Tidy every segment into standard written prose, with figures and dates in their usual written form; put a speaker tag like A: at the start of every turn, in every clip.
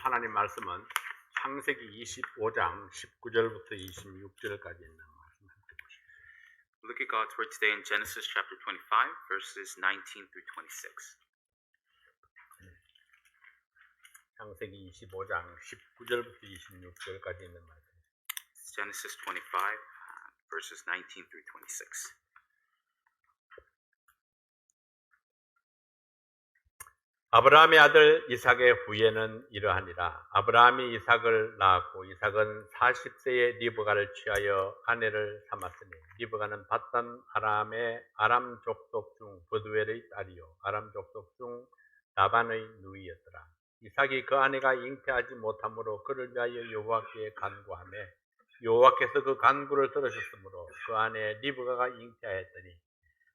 A: 하나님 말씀은 창세기 25장 19절부터 26절까지 있는 말씀 함께 보시죠.
B: Look at God's word today in Genesis chapter 25, verses 19 through 26.
A: 창세기 25장 19절부터 26절까지 있는 말씀.
B: It's Genesis 25, verses 19 through 26.
A: 아브라함의 아들 이삭의 후예는 이러하니라. 아브라함이 이삭을 낳았고 이삭은 40세에 리브가를 취하여 아내를 삼았으니 리브가는 밧단 아람의 아람 족속 중 브두엘의 딸이요 아람 족속 중 라반의 누이였더라. 이삭이 그 아내가 잉태하지 못하므로 그를 위하여 여호와께 간구하며 여호와께서 그 간구를 들으셨으므로 그 아내 리브가가 잉태하였더니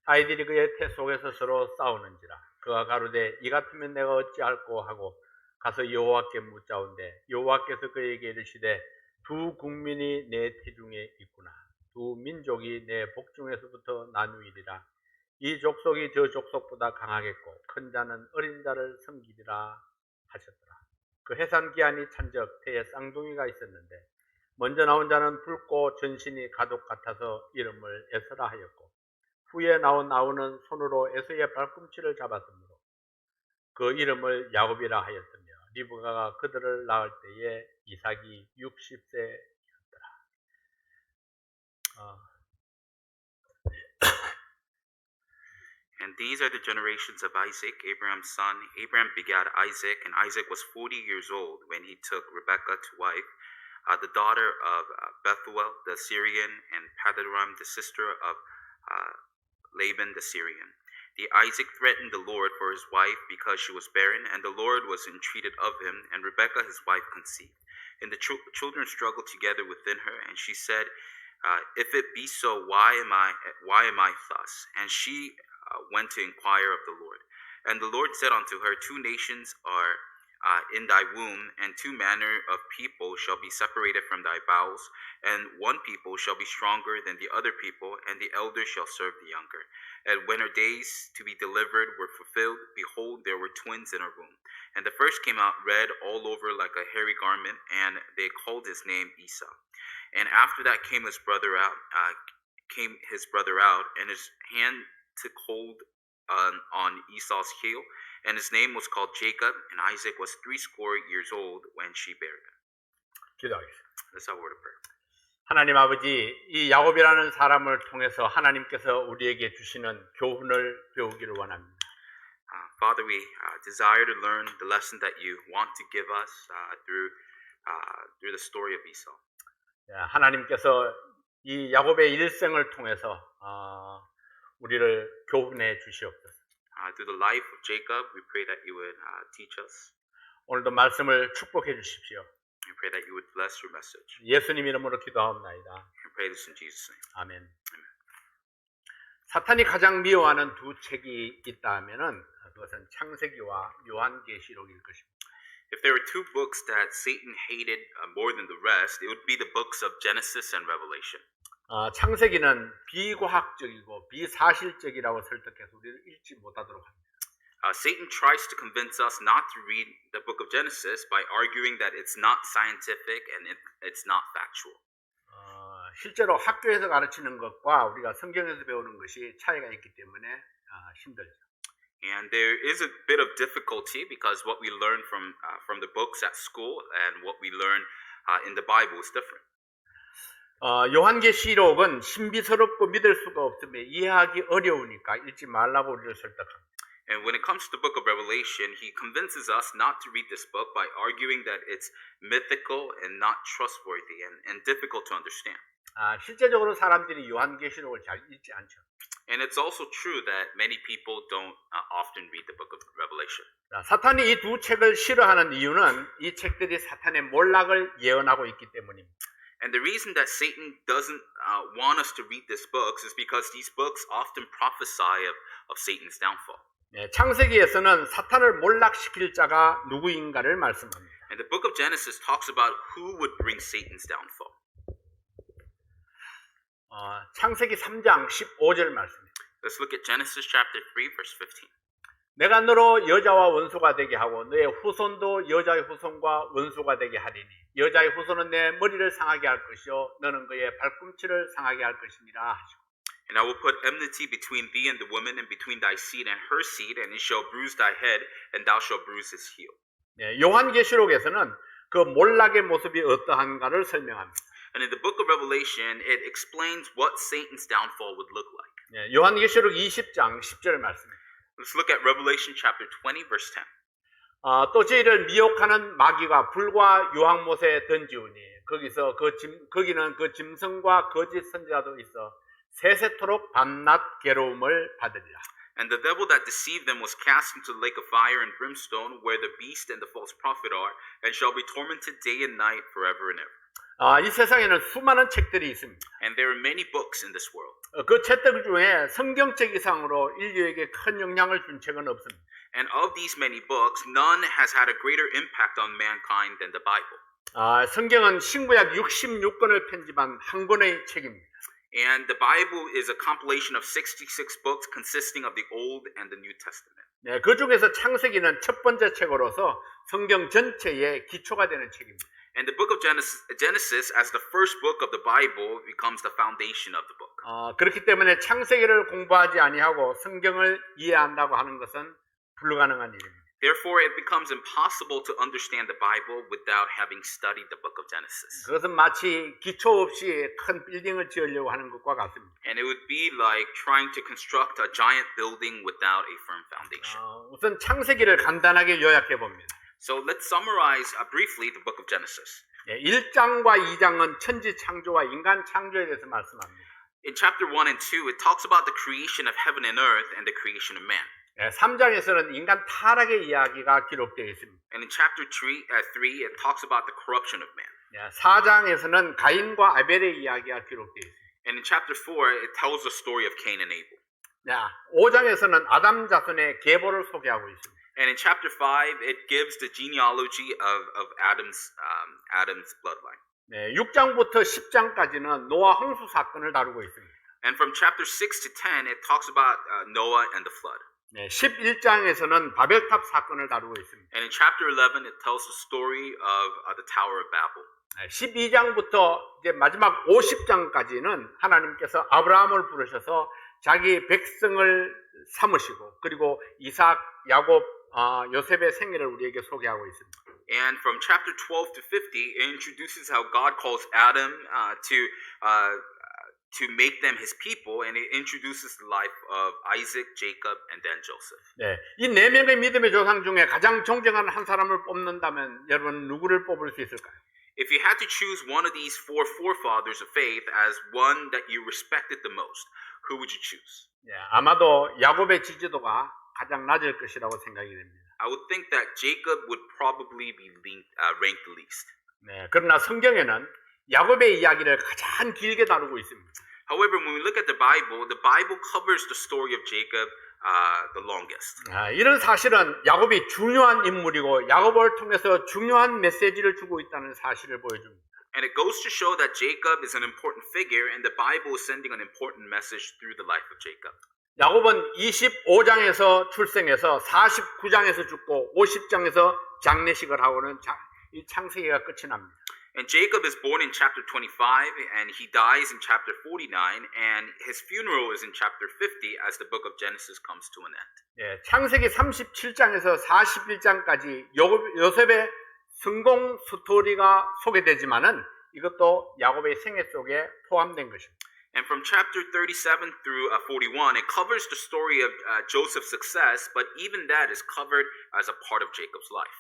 A: 아이들이 그의 태 속에서 서로 싸우는지라. 그가 가로되 이 같으면 내가 어찌할꼬 하고 가서 여호와께 묻자온대 여호와께서 그에게 이르시되 두 국민이 내 태중에 있구나. 두 민족이 내 복중에서부터 나누이리라. 이 족속이 저 족속보다 강하겠고 큰 자는 어린 자를 섬기리라 하셨더라. 그 해산 기한이 찬적 태에 쌍둥이가 있었는데 먼저 나온 자는 붉고 전신이 가독 같아서 이름을 에서라 하였고 후에 나온 아우는 손으로 에서의 발꿈치를 잡았으므로 그 이름을 야곱이라 하였으며 리브가가 그들을 낳을 때에 이삭이 60세였더라.
B: And these are the generations of Isaac, Abraham's son. Abraham begat Isaac, and Isaac was 40 years old when he took Rebekah to wife, the daughter of Bethuel the Syrian, and Padanaram the sister of Laban the Syrian. The Isaac threatened the Lord for his wife because she was barren, and the Lord was entreated of him, and Rebekah his wife conceived. And the children struggled together within her, and she said, if it be so, why am I thus? And she went to inquire of the Lord. And the Lord said unto her, two nations are in thy womb, and two manner of people shall be separated from thy bowels, and one people shall be stronger than the other people, and the elder shall serve the younger. And when her days to be delivered were fulfilled, behold, there were twins in her womb. And the first came out red all over like a hairy garment, and they called his name Esau. And after that came his brother out, and his hand took hold on Esau's heel, and his name was called Jacob, and Isaac was 80 years old when she bare him.
A: 기도하겠습니다.
B: That's our word of prayer.
A: 하나님 아버지, 이 야곱이라는 사람을 통해서 하나님께서 우리에게 주시는 교훈을 배우기를 원합니다.
B: Father, we desire to learn the lesson that you want to give us through the story of Esau.
A: 하나님께서 이 야곱의 일생을 통해서 우리를 교훈해 주시옵소서.
B: Through the life of Jacob, we pray that you would teach us.
A: 오늘도 말씀을 축복해 주십시오.
B: We pray that you would bless your message.
A: 예수님 이름으로 기도하옵나이다.
B: We pray this in Jesus' name.
A: 아멘. 사탄이 가장 미워하는 두 책이 있다 하면은 그것은 창세기와 요한계시록일 것입니다.
B: If there were two books that Satan hated more than the rest, it would be the books of Genesis and Revelation.
A: 창세기는 비과학적이고 비사실적이라고 설득해서 우리를 읽지 못하도록 합니다.
B: Satan tries to convince us not to read the book of Genesis by arguing that it's not scientific and it's not factual.
A: 실제로 학교에서 가르치는 것과 우리가 성경에서 배우는 것이 차이가 있기 때문에 힘들죠.
B: And there is a bit of difficulty because what we learn from the books at school and what we learn in the Bible is different.
A: 요한계시록은 신비스럽고 믿을 수가 없으며 이해하기 어려우니까 읽지 말라고 우리를 설득합니다.
B: And when it comes to the book of Revelation, he convinces us not to read this book by arguing that it's mythical and not trustworthy and difficult to understand.
A: 실제적으로 사람들이 요한계시록을 잘 읽지 않죠.
B: And it's also true that many people don't often read the book of Revelation.
A: 사탄이 이 두 책을 싫어하는 이유는 이 책들이 사탄의 몰락을 예언하고 있기 때문입니다.
B: And the reason that Satan doesn't want us to read these books is because these books often prophesy of Satan's downfall.
A: 창세기에서는 사탄을 몰락시킬 자가 누구인가를 말씀합니다.
B: And the book of Genesis talks about who would bring Satan's downfall.
A: 창세기 3장 15절 말씀입니다.
B: Let's look at Genesis chapter 3, verse 15.
A: 내가 너로 여자와 원수가 되게 하고 너의 후손도 여자의 후손과 원수가 되게 하리니 여자의 후손은 내 머리를 상하게 할 것이요 너는 그의 발꿈치를 상하게 할 것이니라 하시고
B: And I will put enmity between thee and the woman, and between thy seed and her seed, and it shall bruise thy head, and thou shalt bruise his heel.
A: 네, 요한계시록에서는 그 몰락의 모습이 어떠한가를 설명합니다.
B: And in the book of Revelation, it explains what Satan's downfall would look like.
A: 네, 요한계시록 20장 10절 말씀입니다.
B: Let's look at Revelation chapter 20, verse 10.
A: 또 저희를 미혹하는 마귀가 불과 유황못에 던지우니 거기는 그 짐승과 거짓 선지자도 있어 세세토록 밤낮 괴로움을 받으리라.
B: And the devil that deceived them was cast into the lake of fire and brimstone, where the beast and the false prophet are, and shall be tormented day and night forever and ever.
A: 이 세상에는 수많은 책들이 있습니다.
B: And there are many books in this world.
A: 그 책들 중에 성경책 이상으로 인류에게 큰 영향을 준 책은 없습니다.
B: And of these many books, none has had a greater impact on mankind than the Bible.
A: 성경은 신구약 66권을 편집한 한 권의 책입니다.
B: And the Bible is a compilation of 66 books consisting of the Old and the New Testament.
A: 네, 그 중에서 창세기는 첫 번째 책으로서 성경 전체의 기초가 되는 책입니다.
B: And the book of Genesis, as the first book of the Bible, becomes the foundation of the book.
A: 그렇기 때문에 창세기를 공부하지 아니하고 성경을 이해한다고 하는 것은 불가능한 일입니다.
B: Therefore, it becomes impossible to understand the Bible without having studied the book of Genesis.
A: 그것은 마치 기초 없이 큰 빌딩을 지으려고 하는 것과 같습니다.
B: And it would be like trying to construct a giant building without a firm foundation.
A: 우선 창세기를 간단하게 요약해 봅니다.
B: So let's summarize briefly the book of Genesis.
A: 1장과 2장은 천지 창조와 인간 창조에 대해서 말씀합니다.
B: In chapter 1 and 2, it talks about the creation of heaven and earth and the creation of man.
A: 3장에서는 인간 타락의 이야기가 기록되어 있습니다.
B: And in chapter 3, it talks about the corruption of man.
A: 4장에서는 가인과 아벨의 이야기가 기록되어 있습니다.
B: And in chapter 4, it tells the story of Cain and Abel.
A: 5장에서는 아담 자손의 계보를 소개하고 있습니다.
B: And in chapter 5, it gives the genealogy of Adam's bloodline.
A: 6장부터 10장까지는 노아 홍수 사건을 다루고 있습니다.
B: And from chapter 6 to 10, it talks about Noah and the flood.
A: 11장에서는 바벨탑 사건을 다루고 있습니다.
B: And in chapter 11, it tells the story of the Tower of Babel.
A: 12장부터 이제 마지막 50장까지는 하나님께서 아브라함을 부르셔서 자기 백성을 삼으시고 그리고 이삭, 야곱, 요셉의 생애를 우리에게 소개하고 있습니다.
B: And from chapter 12 to 50, it introduces how God calls Adam to make them his people, and it introduces the life of Isaac, Jacob, and then Joseph.
A: 이 네 명의 믿음의 조상 중에 가장 존경하는 한 사람을 뽑는다면 여러분 누구를 뽑을 수 있을까요?
B: If you had to choose one of these four forefathers of faith as one that you respected the most, who would you choose?
A: 아마도 야곱의 지지도가 가장 낮을 것이라고 생각이 됩니다.
B: I would think that Jacob would probably be ranked the least.
A: 그러나 성경에는 야곱의 이야기를 가장 길게 다루고 있습니다.
B: However, when we look at the Bible covers the story of Jacob the longest.
A: 이런 사실은 야곱이 중요한 인물이고 야곱을 통해서 중요한 메시지를 주고 있다는 사실을 보여줍니다.
B: And it goes to show that Jacob is an important figure, and the Bible is sending an important message through the life of Jacob.
A: 야곱은 25장에서 출생해서 49장에서 죽고 50장에서 장례식을 하고는 이 창세기가 끝이 납니다.
B: And Jacob is born in chapter 25, and he dies in chapter 49, and his funeral is in chapter 50 as the book of Genesis comes to an end.
A: 창세기 37장에서 41장까지 요셉의 성공 스토리가 소개되지만은 이것도 야곱의 생애 속에 포함된 것입니다.
B: And from chapter 37 through 41, it covers the story of Joseph's success, but even that is covered as a part of Jacob's life.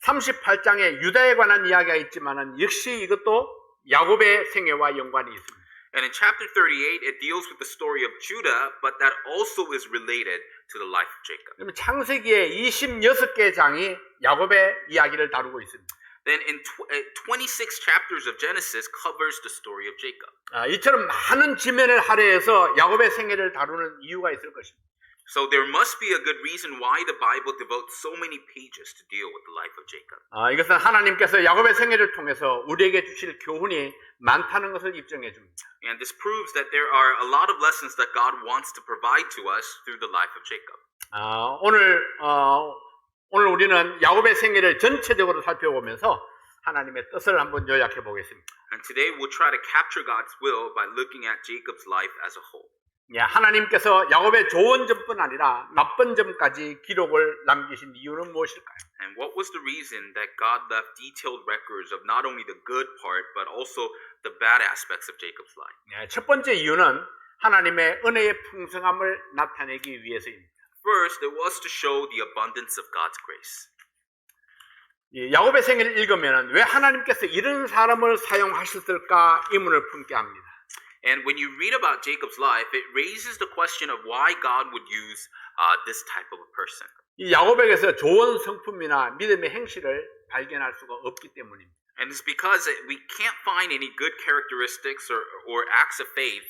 A: 38장에 유다에 관한 이야기가 있지만은 역시 이것도 야곱의 생애와 연관이 있습니다.
B: And in chapter 38, it deals with the story of Judah, but that also is related to the life of Jacob.
A: 그러면 창세기의 26개 장이 야곱의 이야기를 다루고 있습니다.
B: Then in 26 chapters of Genesis covers the story of Jacob.
A: 이처럼 많은 지면을 할애해서 야곱의 생애를 다루는 이유가 있을 것입니다.
B: So there must be a good reason why the Bible devotes so many pages to deal with the life of Jacob.
A: 이것은 하나님께서 야곱의 생애를 통해서 우리에게 주실 교훈이 많다는 것을 입증해 줍니다.
B: And this proves that there are a lot of lessons that God wants to provide to us through the life of Jacob.
A: 오늘 우리는 야곱의 생애를 전체적으로 살펴보면서 하나님의 뜻을 한번 요약해 보겠습니다.
B: And today we'll try to capture God's will by looking at Jacob's life as a whole.
A: 하나님께서 야곱의 좋은 점뿐 아니라 나쁜 점까지 기록을 남기신 이유는 무엇일까요?
B: And what was the reason that God left detailed records of not only the good part but also the bad aspects of Jacob's life?
A: 첫 번째 이유는 하나님의 은혜의 풍성함을 나타내기 위해서입니다.
B: First, it was to show the abundance of God's grace.
A: 야곱의 생애를 읽으면 왜 하나님께서 이런 사람을 사용하셨을까 의문을 품게 합니다.
B: And when you read about Jacob's life, it raises the question of why God would use this type of a person.
A: 이 야곱에게서 좋은 성품이나 믿음의 행실을 발견할 수가 없기 때문입니다.
B: And it's because we can't find any good characteristics or acts of faith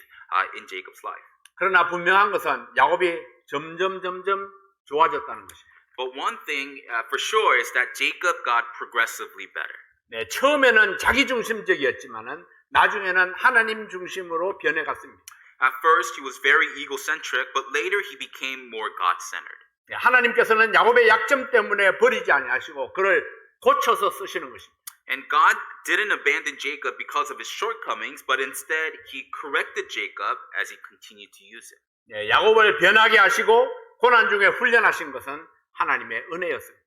B: in Jacob's life.
A: 그러나 분명한 것은 야곱이 점점 좋아졌다는 것입니다.
B: But one thing for sure is that Jacob got progressively better.
A: 처음에는 자기중심적이었지만은 나중에는 하나님 중심으로 변해갔습니다.
B: At first, he was very egocentric, but later he became more God-centered.
A: 하나님께서는 야곱의 약점 때문에 버리지 아니하시고 그를 고쳐서 쓰시는 것입니다.
B: And God didn't abandon Jacob because of his shortcomings, but instead he corrected Jacob as he continued to use it.
A: 야곱을 변하게 하시고 고난 중에 훈련하신 것은 하나님의 은혜였습니다.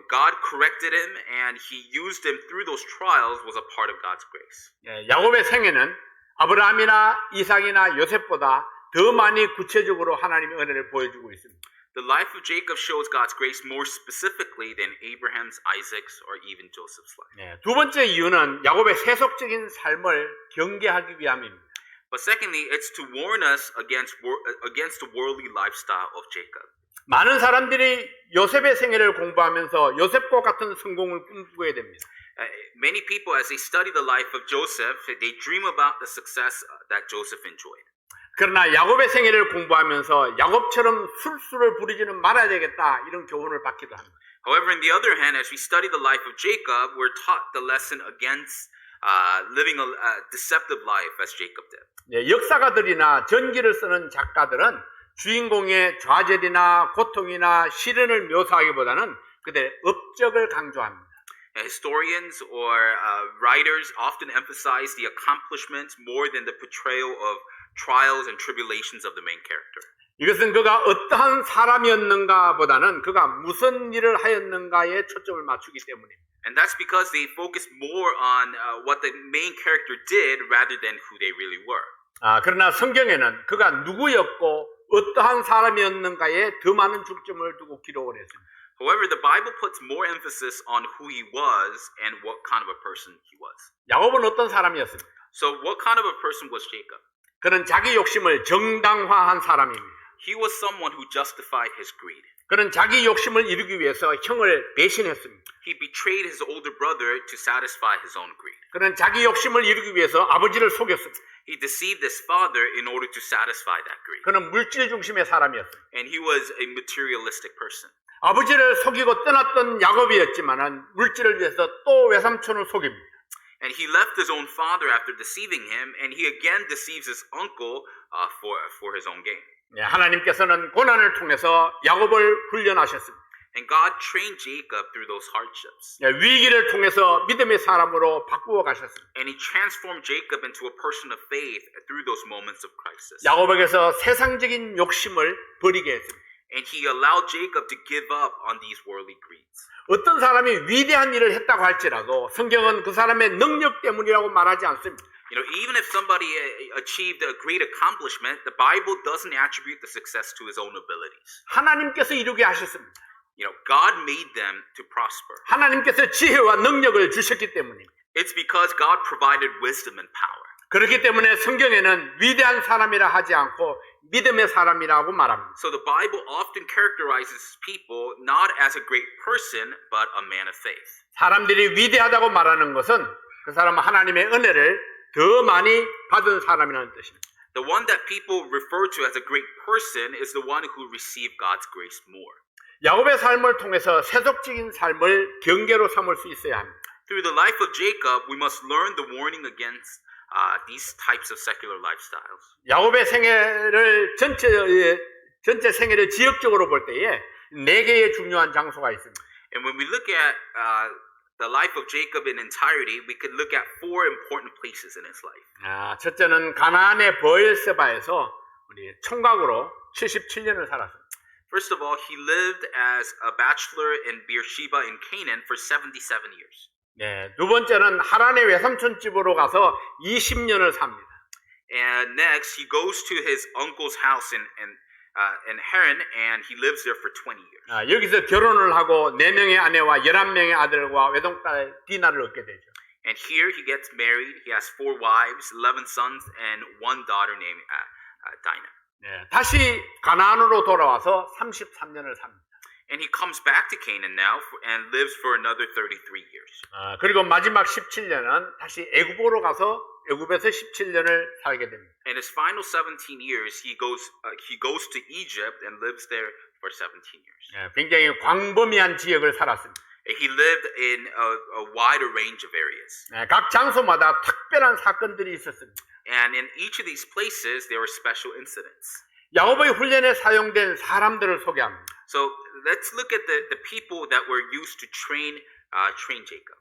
B: God corrected him and he used him through those trials was a part of God's grace.
A: 야곱의 생애는 아브라함이나 이삭이나 요셉보다 더 많이 구체적으로 하나님의 은혜를 보여주고 있습니다.
B: The life of Jacob shows God's grace more specifically than Abraham's, Isaac's, or even Joseph's life.
A: 두 번째 이유는 야곱의 세속적인 삶을 경계하기 위함입니다.
B: But secondly, it's to warn us against the worldly lifestyle of Jacob.
A: 많은 사람들이 요셉의 생애를 공부하면서 요셉과 같은 성공을 꿈꾸게 됩니다.
B: Many people, as they study the life of Joseph, they dream about the success that Joseph enjoyed.
A: 그러나 야곱의 생애를 공부하면서 야곱처럼 술수를 부리지는 말아야 되겠다 이런 교훈을 받기도 합니다.
B: However, on the other hand, as we study the life of Jacob, we're taught the lesson against living a deceptive life as Jacob did.
A: 역사가들이나 전기를 쓰는 작가들은 주인공의 좌절이나 고통이나 시련을 묘사하기보다는 그들의 업적을 강조합니다.
B: Historians or writers often emphasize the accomplishments more than the portrayal of trials and tribulations of the main character.
A: 이것은 그가 어떠한 사람이었는가 보다는 그가 무슨 일을 하였는가에 초점을 맞추기 때문입니다.
B: And that's because they focus more on what the main character did rather than who they really were.
A: 그러나 성경에는 그가 누구였고 어떠한 사람이었는가에 더 많은 중점을 두고 기록을 했습니다.
B: However, the Bible puts more emphasis on who he was and what kind of a person he was.
A: 야곱은 어떤 사람이었습니까?
B: So what kind of a person was Jacob?
A: 그는 자기 욕심을 정당화한 사람입니다.
B: He was someone who justified his greed.
A: 그는 자기 욕심을 이루기 위해서 형을 배신했습니다.
B: He betrayed his older brother to satisfy his own greed.
A: 그는 자기 욕심을 이루기 위해서 아버지를 속였습니다.
B: He deceived his father in order to satisfy that greed.
A: 그는 물질 중심의 사람이었습니다.
B: And he was a materialistic person.
A: 아버지를 속이고 떠났던 야곱이었지만은 물질을 위해서 또 외삼촌을 속입니다.
B: And he left his own father after deceiving him, and he again deceives his uncle for his own gain.
A: 하나님께서는 고난을 통해서 야곱을 훈련하셨습니다.
B: And God trained Jacob through those hardships.
A: 위기를 통해서 믿음의 사람으로 바꾸어 가셨습니다.
B: And he transformed Jacob into a person of faith through those moments of crisis.
A: 야곱에게서 세상적인 욕심을 버리게 했습니다.
B: And he allowed Jacob to give up on these worldly greeds.
A: 어떤 사람이 위대한 일을 했다고 할지라도 성경은 그 사람의 능력 때문이라고 말하지 않습니다.
B: Even if somebody achieved a great accomplishment, the Bible doesn't attribute the success to his own abilities.
A: 하나님께서 이루게 하셨습니다.
B: God made them to prosper.
A: 하나님께서 지혜와 능력을 주셨기 때문입니다.
B: It's because God provided wisdom and power.
A: 그렇기 때문에 성경에는 위대한 사람이라 하지 않고 믿음의 사람이라고 말합니다.
B: So the Bible often characterizes people not as a great person, but a man of faith.
A: 사람들이 위대하다고 말하는 것은 그 사람은 하나님의 은혜를 더 많이 받은 사람이라는 뜻입니다.
B: The one that people refer to as a great person is the one who received God's grace more.
A: 야곱의 삶을 통해서 세속적인 삶을 경계로 삼을 수 있어야 합니다.
B: Through the life of Jacob, we must learn the warning against these types of secular lifestyles.
A: 야곱의 생애를 전체 생애를 지역적으로 볼 때에 네 개의 중요한 장소가 있습니다.
B: And when we look at the life of Jacob in entirety, we could look at four important places in his life.
A: 첫째는 가나안의 브엘세바에서 우리 총각으로 77년을 살았습니다.
B: First of all, he lived as a bachelor in Beersheba in Canaan for 77 years.
A: 네, 두 번째는 하란의 외삼촌 집으로 가서 20년을 삽니다.
B: And next, he goes to his uncle's house in Haran, and he lives there for 20 years.
A: 여기서 결혼을 하고 4명의 아내와 11명의 아들과 외동딸 디나를 얻게 되죠.
B: And here he gets married. He has 4 wives, 11 sons, and 1 daughter named Dinah.
A: 네, 다시 가나안으로 돌아와서 33년을 삽니다.
B: And he comes back to Canaan now and lives for another 33 years.
A: 그리고 마지막 17년은 다시 애굽으로 가서 애굽에서 17년을 살게 됩니다.
B: In his final 17 years, he goes to Egypt and lives there for 17 years.
A: 네, 굉장히 광범위한 지역을 살았습니다.
B: He lived in a wider range of areas.
A: 네, 각 장소마다 특별한 사건들이 있었습니다.
B: And in each of these places, there were special incidents.
A: 야곱의 훈련에 사용된 사람들을 소개합니다.
B: So let's look at the people that were used to train Jacob.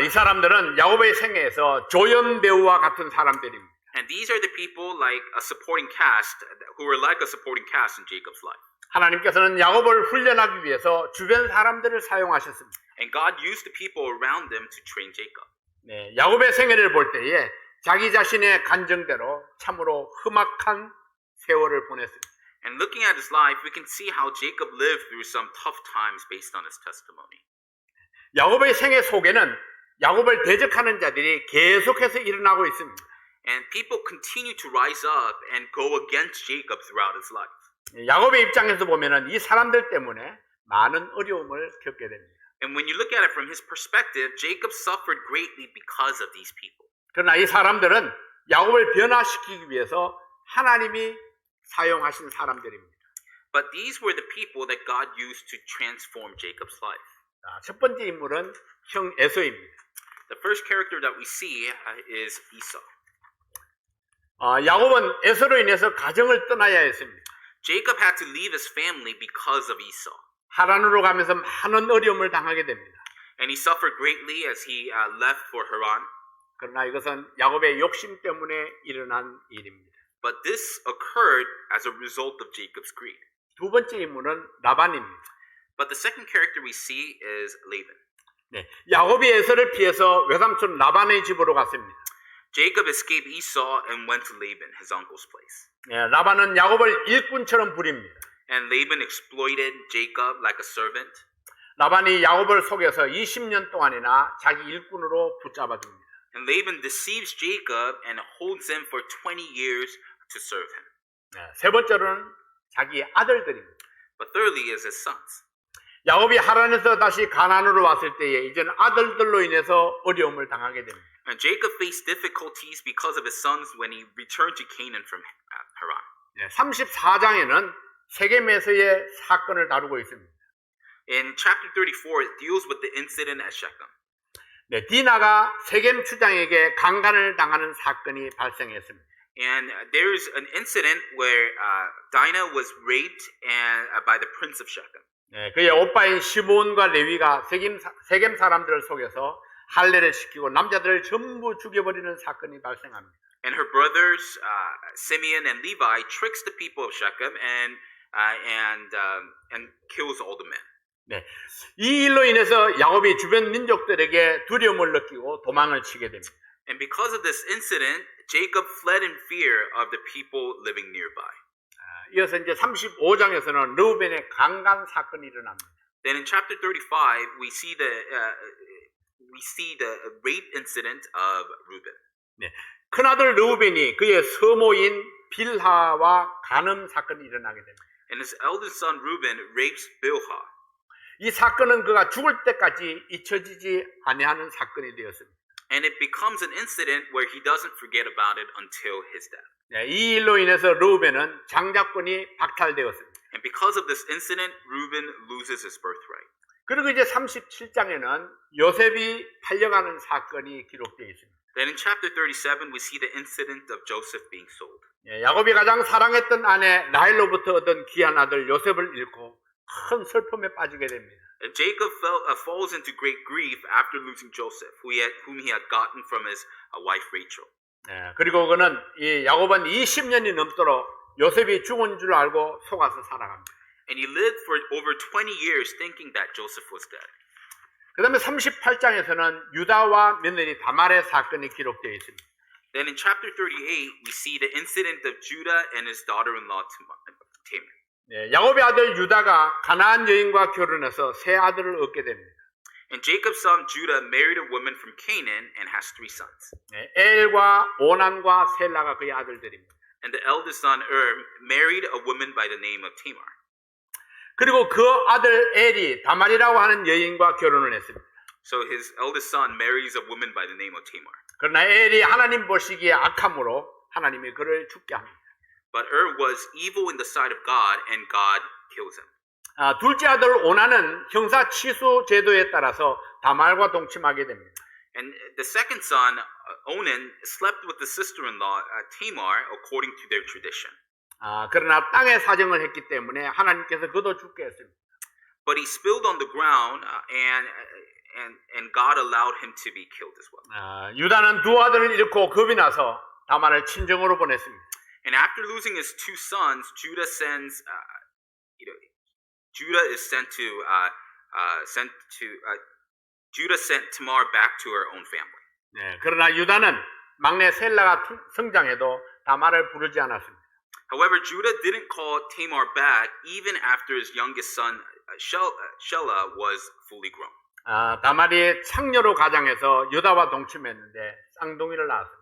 A: 이 사람들은 야곱의 생애에서 조연 배우와 같은 사람들입니다.
B: And these are the people like a supporting cast, who were like a supporting cast in Jacob's life.
A: 하나님께서는 야곱을 훈련하기 위해서 주변 사람들을 사용하셨습니다.
B: And God used the people around them to train Jacob.
A: 네, 야곱의 생애를 볼 때에 자기 자신의 간증대로 참으로 험악한 세월을 보냈습니다.
B: And looking at his life, we can see how Jacob lived through some tough times based on his testimony.
A: 야곱의 생애 속에는 야곱을 대적하는 자들이 계속해서 일어나고 있습니다.
B: And people continue to rise up and go against Jacob throughout his life.
A: 야곱의 입장에서 보면은 이 사람들 때문에 많은 어려움을 겪게 됩니다.
B: And when you look at it from his perspective, Jacob suffered greatly because of these people.
A: 그러나 이 사람들은 야곱을 변화시키기 위해서 하나님이 사용하신 사람들입니다.
B: But these were the people that God used to transform Jacob's life.
A: 첫 번째 인물은 형 에서입니다.
B: The first character that we see is Esau.
A: 야곱은 에서로 인해서 가정을 떠나야 했습니다.
B: Jacob had to leave his family because of Esau.
A: 하란으로 가면서 많은 어려움을 당하게 됩니다.
B: And he suffered greatly as he left for Haran.
A: 그러나 이것은 야곱의 욕심 때문에 일어난 일입니다.
B: But this occurred as a result of Jacob's greed.
A: 두 번째 인물은 라반입니다.
B: But the second character we see is Laban.
A: 네, 야곱이 에서를 피해서 외삼촌 라반의 집으로 갔습니다.
B: Jacob escaped Esau and went to Laban, his uncle's place.
A: 네, 라반은 야곱을 일꾼처럼 부립니다.
B: And Laban exploited Jacob like a servant.
A: 라반이 야곱을 속여서 20년 동안이나 자기 일꾼으로 붙잡아 줍니다.
B: And Laban deceives Jacob and holds him for 20 years to serve him.
A: 네, 세 번째로는 자기 아들들입니다.
B: But thirdly is his sons.
A: 야곱이 하란에서 다시 가나안으로 왔을 때에 이제는 아들들로 인해서 어려움을 당하게 됩니다.
B: And Jacob faced difficulties because of his sons when he returned to Canaan from Haran.
A: 네, 34장에는 세겜에서의 사건을 다루고 있습니다.
B: In chapter 34, it deals with the incident at Shechem.
A: 네, 디나가 세겜 추장에게 강간을 당하는 사건이 발생했습니다.
B: And there's an incident where Dinah was raped by the prince of Shechem.
A: 네, 그의 오빠인 시몬과 레위가 세겜 사람들을 속여서 할례를 시키고 남자들을 전부 죽여버리는 사건이 발생합니다.
B: And her brothers, Simeon and Levi, tricks the people of Shechem and kills all the men.
A: 네, 이 일로 인해서 야곱이 주변 민족들에게 두려움을 느끼고 도망을 치게 됩니다.
B: And because of this incident, Jacob fled in fear of the people living nearby.
A: 이어서 이제 35장에서는 르우벤의 강간 사건이 일어납니다.
B: Then in chapter 35, we see the rape incident of Reuben.
A: 네, 큰아들 르우벤이 그의 서모인 빌하와 간음 사건이 일어나게 됩니다.
B: And his eldest son Reuben rapes Bilhah.
A: 이 사건은 그가 죽을 때까지 잊혀지지 아니하는 사건이 되었습니다.
B: And it becomes an incident where he doesn't forget about it until his death.
A: 이 일로 인해서 르우벤은 장자권이 박탈되었습니다.
B: And because of this incident, Reuben loses his birthright.
A: 그리고 이제 37장에는 요셉이 팔려가는 사건이 기록되어 있습니다.
B: Then in chapter 37, we see the incident of Joseph being sold.
A: 야곱이 가장 사랑했던 아내 라헬로부터 얻은 귀한 아들 요셉을 잃고 큰 슬픔에 빠지게 됩니다.
B: Jacob falls into great grief after losing Joseph, whom he had gotten from his wife Rachel.
A: 그리고 그는 이 야곱은 20년이 넘도록 요셉이 죽은 줄 알고 속아서 살아갑니다.
B: And he lived for over 20 years thinking that Joseph was dead.
A: 그 다음에 38장에서는 유다와 며느리 다말의 사건이 기록되어 있습니다.
B: Then in chapter 38, we see the incident of Judah and his daughter-in-law Tamar.
A: 야곱의 아들 유다가 가나안 여인과 결혼해서 세 아들을 얻게 됩니다.
B: And Jacob's son Judah married a woman from Canaan and has 3 sons.
A: 엘과 오난과 셀라가 그의 아들들입니다.
B: And the eldest son married a woman by the name of Tamar.
A: 그리고 그 아들 엘이 다말이라고 하는 여인과 결혼을 했습니다.
B: So his eldest son marries a woman by the name of Tamar.
A: 그러나 엘이 하나님 보시기에 악함으로 하나님이 그를 죽게 합니다.
B: But was evil in the sight of God, and God kills him.
A: 둘째 아들 오난은 형사 취수 제도에 따라서 다말과 동침하게 됩니다.
B: And the second son, Onan, slept with the sister-in-law, Tamar, according to their tradition.
A: 그러나 땅의 사정을 했기 때문에 하나님께서 그도 죽게 했습니다.
B: But he spilled on the ground, and God allowed him to be killed as well.
A: 유다는 두 아들을 잃고 겁이 나서 다말을 친정으로 보냈습니다.
B: And after losing his 2 sons, Judah sent Tamar back to her own family.
A: 그러나 유다는 막내 셀라가 성장해도 다말을 부르지 않았습니다.
B: However, Judah didn't call Tamar back even after his youngest son Shelah was fully grown.
A: 다말이 창녀로 가장해서 유다와 동침했는데 쌍둥이를 낳았습니다.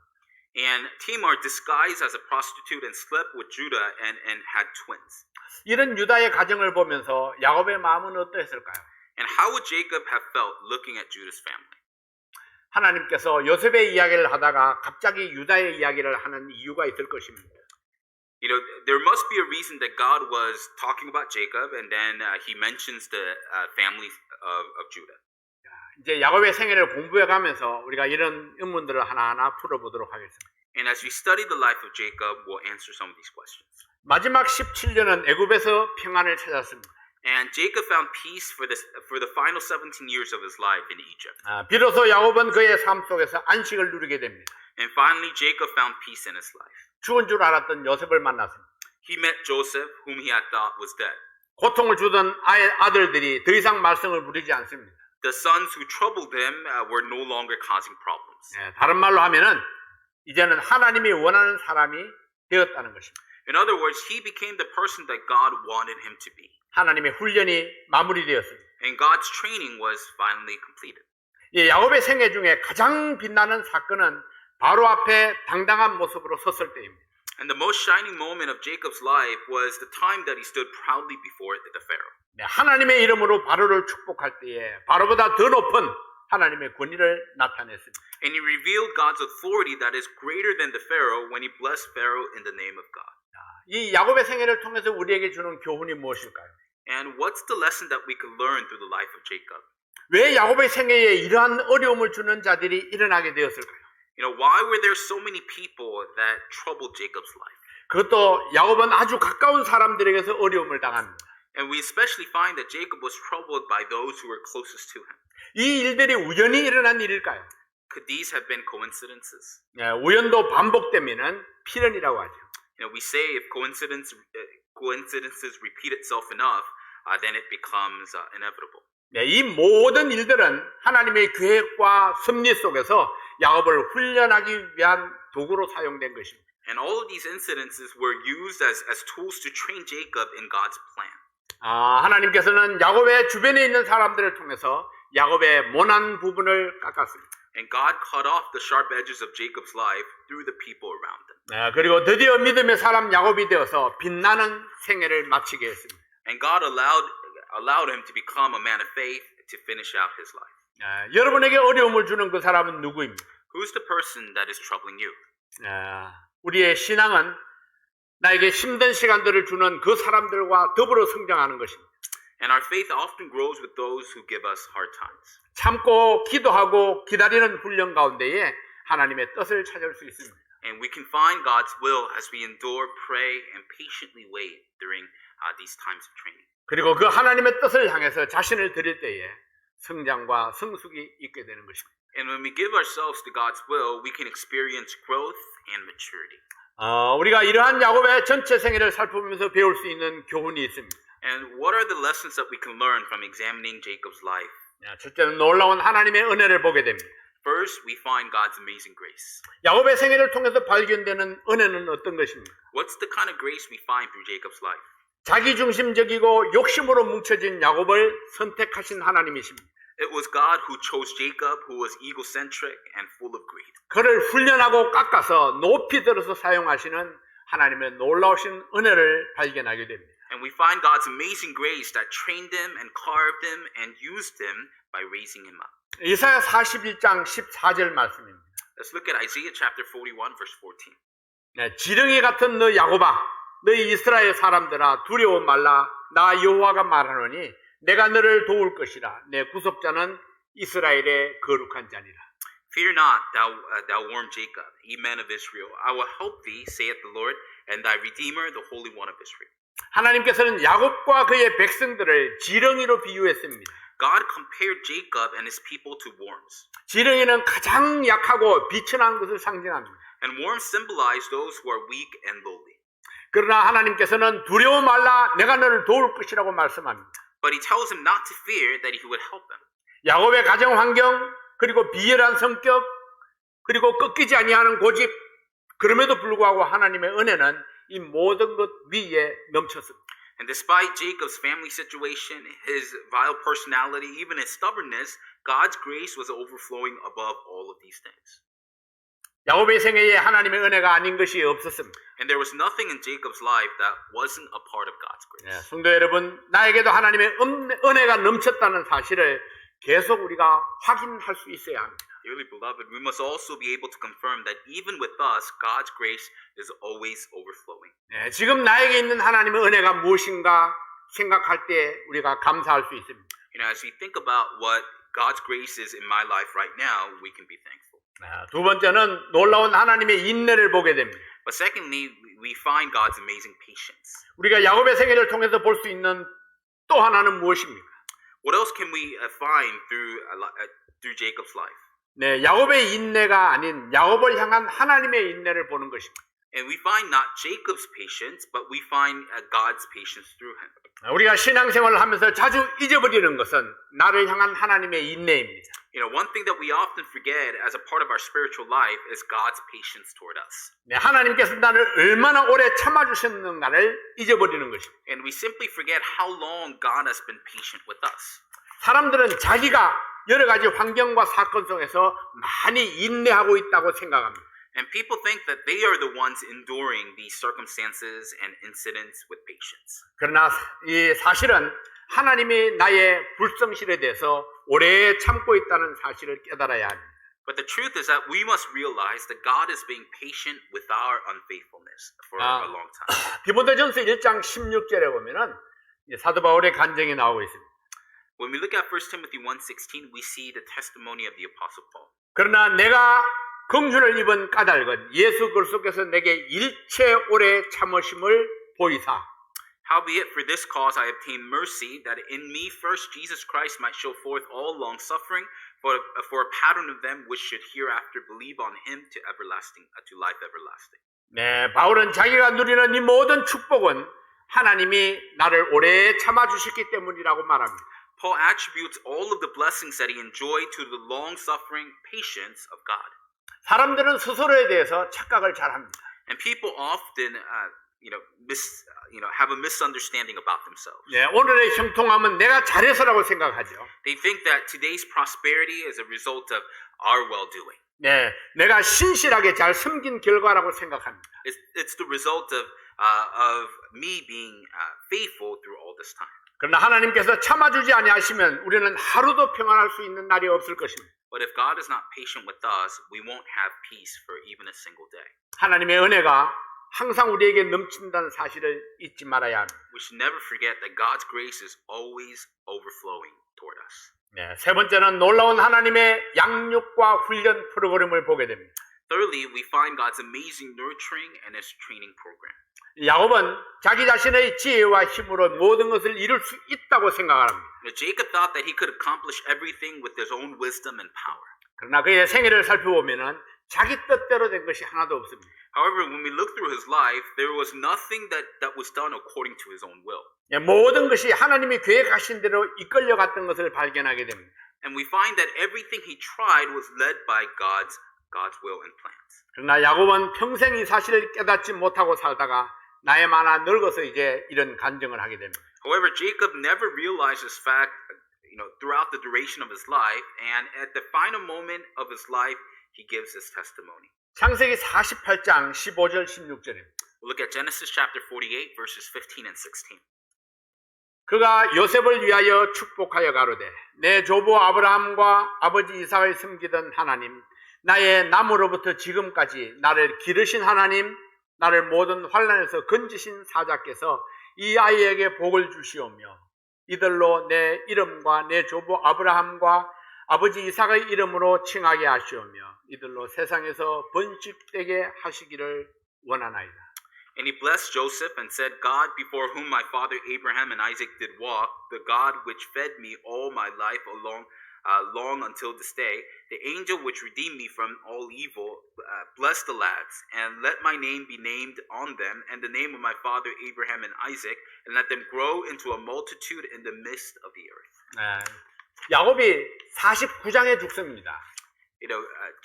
B: And Tamar disguised as a prostitute and slept with Judah and had twins.
A: 이런 유다의 가정을 보면서 야곱의 마음은 어떠했을까요?
B: And how would Jacob have felt looking at Judah's family?
A: 하나님께서 요셉의 이야기를 하다가 갑자기 유다의 이야기를 하는 이유가 있을 것입니다.
B: You know, there must be a reason that God was talking about Jacob, and then he mentions the family of Judah.
A: 이제 야곱의 생애를 공부해 가면서 우리가 이런 의문들을 하나하나 풀어보도록 하겠습니다.
B: And as we study the life of Jacob, we'll answer some of these questions.
A: 마지막 17년은 애굽에서 평안을 찾았습니다.
B: And Jacob found peace for the final 17 years of his life in Egypt.
A: 비로소 야곱은 그의 삶 속에서 안식을 누리게 됩니다.
B: And finally, Jacob found peace in his life.
A: 죽은 줄 알았던 요셉을 만났습니다.
B: He met Joseph, whom he had thought was dead.
A: 고통을 주던 아들들이 더 이상 말썽을 부리지 않습니다.
B: The sons who troubled him were no longer causing problems.
A: 다른 말로 하면은 이제는 하나님이 원하는 사람이 되었다는 것입니다.
B: In other words, he became the person that God wanted him to be.
A: 하나님의 훈련이 마무리되었습니다.
B: And God's training was finally completed.
A: 야곱의 생애 중에 가장 빛나는 사건은 바로 앞에 당당한 모습으로 섰을 때입니다.
B: And the most shining moment of Jacob's life was the time that he stood proudly before the Pharaoh.
A: 하나님의 이름으로 바로를 축복할 때에 바로보다 더 높은 하나님의 권위를 나타냈습니다.
B: And he revealed God's authority that is greater than the Pharaoh when he blessed Pharaoh in the name of God.
A: 이 야곱의 생애를 통해서 우리에게 주는 교훈이 무엇일까요?
B: And what's the lesson that we could learn through the life of Jacob?
A: 왜 야곱의 생애에 이러한 어려움을 주는 자들이 일어나게 되었을까요?
B: You know, why were there so many people that troubled Jacob's life?
A: 그것도 야곱은 아주 가까운 사람들에게서 어려움을 당합니다.
B: And we especially find that Jacob was troubled by those who were closest to him.
A: 이 일들이 우연히 일어난 일일까요?
B: Could these have been coincidences?
A: 우연도 반복되면은 필연이라고 하죠.
B: You know, we say if coincidences repeat itself enough, then it becomes inevitable.
A: 이 모든 일들은 하나님의 계획과 섭리 속에서 야곱을 훈련하기 위한 도구로 사용된 것입니다.
B: And all of these incidences were used as tools to train Jacob in God's plan.
A: 하나님께서는 야곱의 주변에 있는 사람들을 통해서 야곱의 모난 부분을 깎았습니다.
B: And God cut off the sharp edges of Jacob's life through the people around him.
A: 그리고 드디어 믿음의 사람 야곱이 되어서 빛나는 생애를 마치게 했습니다.
B: And God allowed him to become a man of faith to finish out his life.
A: 여러분에게 어려움을 주는 그 사람은 누구입니까?
B: Who's the person that is troubling you?
A: 우리의 신앙은 나에게 힘든 시간들을 주는 그 사람들과 더불어 성장하는 것입니다.
B: And our faith often grows with those who give us hard times.
A: 참고 기도하고 기다리는 훈련 가운데에 하나님의 뜻을 찾을 수 있습니다.
B: And we can find God's will as we endure, pray, and patiently wait during these times of training.
A: 그리고 그 하나님의 뜻을 향해서 자신을 드릴 때에 성장과 성숙이 있게 되는 것입니다.
B: And when we give ourselves to God's will, we can experience growth and maturity.
A: 우리가 이러한 야곱의 전체 생애를 살펴보면서 배울 수 있는 교훈이 있습니다.
B: And what are the lessons that we can learn from examining Jacob's life?
A: 첫째는 놀라운 하나님의 은혜를 보게 됩니다.
B: First, we find God's amazing grace.
A: 야곱의 생애를 통해서 발견되는 은혜는 어떤 것입니까?
B: What's the kind of grace we find through Jacob's life?
A: 자기중심적이고 욕심으로 뭉쳐진 야곱을 선택하신 하나님이십니다.
B: It was God who chose Jacob, who was egocentric and full of greed.
A: 그를 훈련하고 깎아서 높이 들어서 사용하시는 하나님의 놀라우신 은혜를 발견하게 됩니다.
B: And we find God's amazing grace that trained him and carved him and used him by raising him up.
A: 이사야 41장 14절 말씀입니다.
B: Let's look at Isaiah chapter 41, verse 14.
A: 지렁이 같은 너 야곱아, 너희 이스라엘 사람들아 두려워 말라. 나 여호와가 말하노니 내가 너를 도울 것이라. 내 구속자는 이스라엘의 거룩한 자니라.
B: Fear not, thou worm Jacob, ye men of Israel. I will help thee, saith the Lord, and thy Redeemer, the Holy One of Israel.
A: 하나님께서는 야곱과 그의 백성들을 지렁이로 비유했습니다.
B: God compared Jacob and his people to worms.
A: 지렁이는 가장 약하고 비천한 것을 상징합니다.
B: And worms symbolize those who are weak and lowly.
A: 그러나 하나님께서는 두려워 말라. 내가 너를 도울 것이라고 말씀합니다.
B: But he tells him not to fear, that he would help him.
A: 야곱의 가정 환경, 그리고 비열한 성격, 그리고 꺾이지 아니하는 고집, 그럼에도 불구하고 하나님의 은혜는 이 모든 것 위에 넘쳤습니다.
B: And despite Jacob's family situation, his vile personality, even his stubbornness, God's grace was overflowing above all of these things.
A: 야곱의 생애에 하나님의 은혜가 아닌 것이 없었습니다.
B: And there was nothing in Jacob's life that wasn't a part of God's grace.
A: 성도 여러분, 나에게도 하나님의 은혜가 넘쳤다는 사실을 계속 우리가 확인할 수 있어야 합니다.
B: Dearly beloved, we must also be able to confirm that even with us, God's grace is always overflowing.
A: 지금 나에게 있는 하나님의 은혜가 무엇인가 생각할 때 우리가 감사할 수 있습니다.
B: You know, as we think about what God's grace is in my life right now, we can be thankful.
A: 두 번째는 놀라운 하나님의 인내를 보게 됩니다.
B: But secondly, we find God's amazing patience.
A: 우리가 야곱의 생애를 통해서 볼 수 있는 또 하나는 무엇입니까?
B: What else can we find through Jacob's life?
A: 야곱의 인내가 아닌 야곱을 향한 하나님의 인내를 보는 것입니다.
B: And we find not Jacob's patience, but we find God's patience through him.
A: 우리가 신앙생활을 하면서 자주 잊어버리는 것은 나를 향한 하나님의 인내입니다.
B: You know, one thing that we often forget as a part of our spiritual life is God's patience toward us.
A: 하나님께서 나를 얼마나 오래 참아주셨는가를 잊어버리는 것입니다.
B: And we simply forget how long God has been patient with us.
A: 사람들은 자기가 여러 가지 환경과 사건 속에서 많이 인내하고 있다고 생각합니다.
B: And people think that they are the ones enduring these circumstances and incidents with patience.
A: 그러나 이 사실은 하나님이 나의 불성실에 대해서 오래 참고 있다는 사실을 깨달아야 합니다.
B: But the truth is that we must realize that God is being patient with our unfaithfulness for a long time.
A: 디모데전서 1장 16절에 보면은 사도 바울의 간증이 나오고 있습니다.
B: When we look at 1 Timothy 1:16, we see the testimony of the Apostle Paul.
A: 그러나 내가 긍휼을 입은 까닭은 예수 그리스도께서 내게 일체 오래 참으심을 보이사.
B: Howbeit for this cause I obtained mercy, that in me first Jesus Christ might show forth all long suffering, for a pattern of them which should hereafter believe on him to life everlasting.
A: 바울은 자기가 누리는 이 모든 축복은 하나님이 나를 오래 참아주셨기 때문이라고 말합니다.
B: Paul attributes all of the blessings that he enjoyed to the long-suffering patience of God.
A: 사람들은 스스로에 대해서 착각을 잘합니다.
B: And people often, have a misunderstanding about themselves.
A: 오늘의 형통함은 내가 잘해서라고 생각하죠.
B: They think that today's prosperity is a result of our well-doing.
A: 내가 신실하게 잘 섬긴 결과라고 생각합니다.
B: It's the result of me being faithful through all this time.
A: 그러나 하나님께서 참아주지 아니하시면 우리는 하루도 평안할 수 있는 날이 없을 것입니다.
B: But if God is not patient with us, we won't have peace for even a single day.
A: 하나님의 은혜가 항상 우리에게 넘친다는 사실을 잊지 말아야 합니다.
B: We should never forget that God's grace is always overflowing toward us.
A: 네, 세 번째는 놀라운 하나님의 양육과 훈련 프로그램을 보게 됩니다.
B: Thirdly, we find God's amazing nurturing and His training program.
A: 야곱은 자기 자신의 지혜와 힘으로 모든 것을 이룰 수 있다고 생각합니다.
B: Jacob thought that he could accomplish everything with his own wisdom and power.
A: 그러나 그의 생애를 살펴보면은 자기 뜻대로 된 것이 하나도 없습니다.
B: However, when we look through his life, there was nothing that was done according to his own will.
A: 예, 모든 것이 하나님이 계획하신 대로 이끌려갔던 것을 발견하게 됩니다.
B: And we find that everything he tried was led by God's will and plans.
A: 그러나 야곱은 평생 이 사실을 깨닫지 못하고 살다가 나이 많아 늙어서 이제 이런 간증을 하게 됩니다.
B: However, Jacob never realized this fact, throughout the duration of his life, and at the final moment of his life, he gives his testimony.
A: 창세기 48장 15절 16절입니다.
B: We'll look at Genesis chapter 48, verses 15 and 16.
A: 그가 요셉을 위하여 축복하여 가로되 내 조부 아브라함과 아버지 이삭을 섬기던 하나님 나의 남으로부터 지금까지 나를 기르신 하나님 나를 모든 환난에서 건지신 사자께서 이 아이에게 복을 주시오며 이들로 내 이름과 내 조부 아브라함과 아버지 이삭의 이름으로 칭하게 하시오며 이들로 세상에서 번식되게 하시기를 원하나이다.
B: And he blessed Joseph and said, God, before whom my father Abraham and Isaac did walk, the God which fed me all my life long until this day, the angel which redeemed me from all evil, bless the lads, and let my name be named on them, and the name of my father Abraham and Isaac, and let them grow into a multitude in the midst of the earth.
A: 야곱이 49장에 죽습니다.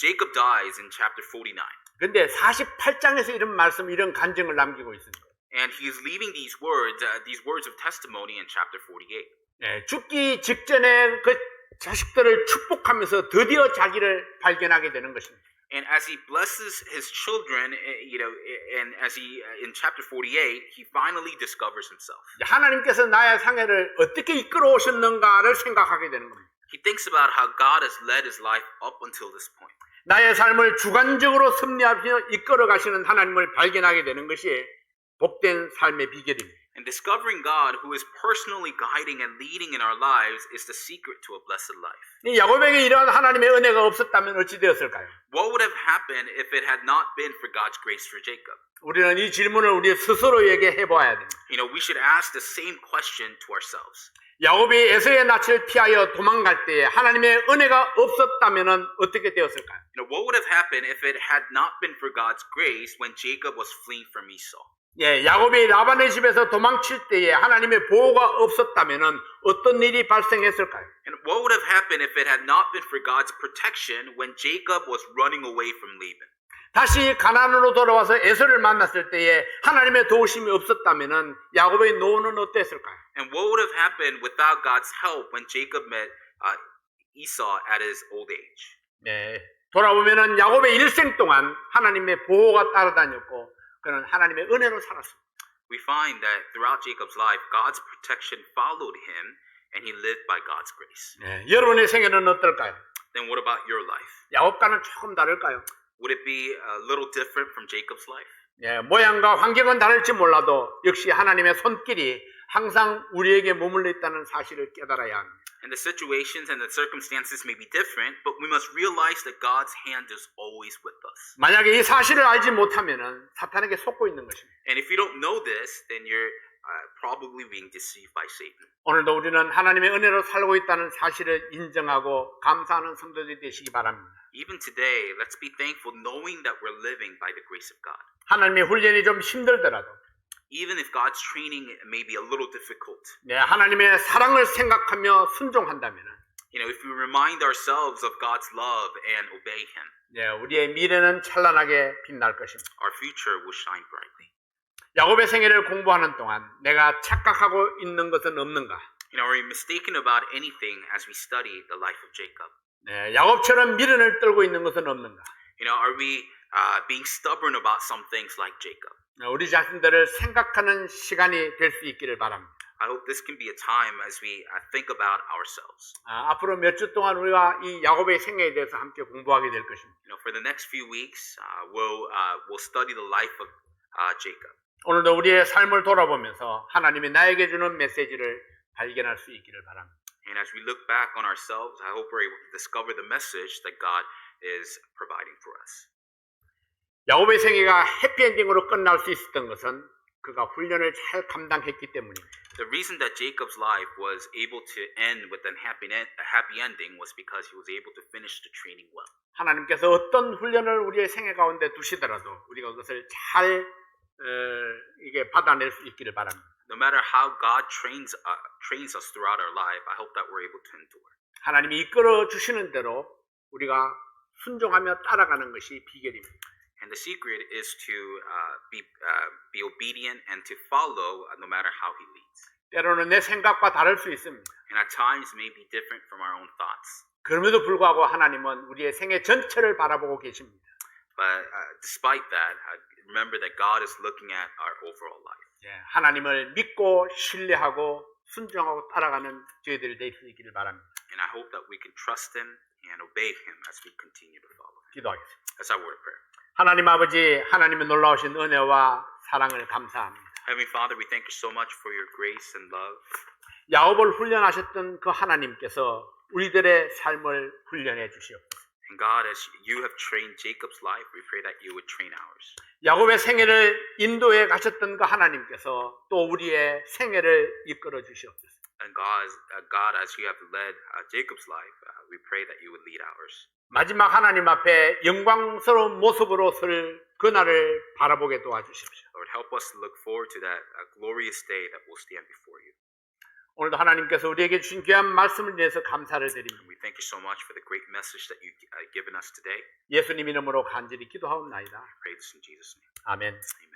B: Jacob dies in chapter 49.
A: 근데 48장에서 이런 말씀, 이런 간증을 남기고 있습니다.
B: And he is leaving these words of testimony in chapter 48.
A: 네, 죽기 직전에 그 자식들을 축복하면서 드디어 자기를 발견하게 되는 것입니다.
B: And as he blesses his children, and as he in chapter 48, he finally discovers himself.
A: 하나님께서 나의 생애를 어떻게 이끌어 오셨는가를 생각하게 되는 겁니다.
B: He thinks about how God has led his life up until this point.
A: 나의 삶을 주관적으로 섭리하며 이끌어 가시는 하나님을 발견하게 되는 것이 복된 삶의 비결입니다.
B: And discovering God who is personally guiding and leading in our lives is the secret to a blessed life.
A: 이 야곱에게 이러한 하나님의 은혜가 없었다면 어찌 되었을까요?
B: What would have happened if it had not been for God's grace for Jacob?
A: 우리는 이 질문을 우리 스스로에게 해봐야 됩니다.
B: We should ask the same question to ourselves.
A: 야곱이 에서의 낯을 피하여 도망갈 때에 하나님의 은혜가 없었다면 어떻게 되었을까요?
B: What would have happened if it had not been for God's grace when Jacob was fleeing from Esau?
A: 예, 야곱이 라반의 집에서 도망칠 때에 하나님의 보호가 없었다면 어떤 일이 발생했을까요?
B: And what would have happened if it had not been for God's protection when Jacob was running away from Laban?
A: 다시 가나안으로 돌아와서 에서를 만났을 때에 하나님의 도우심이 없었다면 야곱의 노후는 어땠을까요?
B: And what would have happened without God's help when Jacob met Esau at his old age?
A: 네, 돌아보면은 야곱의 일생 동안 하나님의 보호가 따라다녔고 그는 하나님의 은혜로 살았습니다.
B: We find that throughout Jacob's life, God's protection followed him, and he lived by God's grace.
A: 네, 여러분의 생애는 어떨까요?
B: Then what about your life?
A: 야곱과는 조금 다를까요?
B: Would it be a little different from Jacob's life?
A: 예, 모양과 환경은 다를지 몰라도 역시 하나님의 손길이 항상 우리에게 머물러 있다는 사실을 깨달아야 합니다.
B: And the situations and the circumstances may be different, but we must realize that God's hand is always with us.
A: 만약에 이 사실을 알지 못하면은 사탄에게 속고 있는 것입니다.
B: And if you don't know this, then you're probably being deceived by Satan.
A: 오늘도 우리는 하나님의 은혜로 살고 있다는 사실을 인정하고 감사하는 성도들이 되시기 바랍니다.
B: Even today, let's be thankful knowing that we're living by the grace of God.
A: 하나님의 훈련이 좀 힘들더라도
B: Even if God's training may be a little difficult.
A: 네, 하나님의 사랑을 생각하며 순종한다면
B: If we remind ourselves of God's love and obey Him,
A: 네, 우리의 미래는 찬란하게 빛날 것입니다.
B: our future will shine brightly.
A: 야곱의 생애를 공부하는 동안 내가 착각하고 있는 것은 없는가?
B: Are we mistaken about anything as we study the life of Jacob?
A: 네, 야곱처럼 미련을 떨고 있는 것은 없는가?
B: Are we being stubborn about some things like Jacob?
A: 우리 자신들을 생각하는 시간이 될 수 있기를 바랍니다.
B: I hope this can be a time as we think about ourselves.
A: 앞으로 몇 주 동안 우리가 이 야곱의 생애에 대해서 함께 공부하게 될 것입니다.
B: For the next few weeks, we'll study the life of Jacob.
A: 오늘도 우리의 삶을 돌아보면서 하나님이 나에게 주는 메시지를 발견할 수 있기를 바랍니다.
B: And as we look back on ourselves, I hope we're able to discover the message that God is providing for us.
A: 야곱의 생애가 해피엔딩으로 끝날 수 있었던 것은 그가 훈련을 잘 감당했기 때문입니다.
B: The reason that Jacob's life was able to end with a happy ending was because he was able to finish the training well.
A: 하나님께서 어떤 훈련을 우리의 생애 가운데 두시더라도 우리가 그것을 잘 이게 받아낼 수 있기를 바랍니다.
B: No matter how God trains us throughout our life, I hope that we're able to endure.
A: 하나님이 이끌어 주시는 대로 우리가 순종하며 따라가는 것이 비결입니다.
B: And the secret is to be obedient and to follow no matter how he leads.
A: 때로는 내 생각과 다를 수 있습니다.
B: And at times may be different from our own thoughts.
A: 그럼에도 불구하고 하나님은 우리의 생애 전체를 바라보고 계십니다.
B: But despite that, remember that God is looking at our overall life.
A: 하나님을 믿고 신뢰하고 순종하고 따라가는 저희들이 될 수 있기를 바랍니다.
B: And I hope that we can trust him and obey him as we continue to follow him.
A: 기도하겠습니다.
B: That's our word of prayer.
A: 하나님 아버지, 하나님의 놀라우신 은혜와 사랑을 감사합니다.
B: Heavenly Father, we thank you so much for your grace and love.
A: 야곱을 훈련하셨던 그 하나님께서 우리들의 삶을 훈련해 주시옵소서.
B: And God, as you have trained Jacob's life, we pray that you would train ours.
A: 야곱의 생애를 인도해 가셨던 그 하나님께서 또 우리의 생애를 이끌어 주시옵소서.
B: And God, as you have led Jacob's life, we pray that you would lead ours.
A: 마지막 하나님 앞에 영광스러운 모습으로 설 그날을 바라보게 도와주십시오.
B: Lord, help us to look forward to that glorious day that will stand before you.
A: 오늘도 하나님께서 우리에게 주신 귀한 말씀을 위해서 감사를 드립니다.
B: We thank you so much for the great message that you've given us today.
A: 예수님 이름으로 간절히 기도하옵나이다.
B: I pray this in Jesus' name.
A: 아멘.
B: Amen.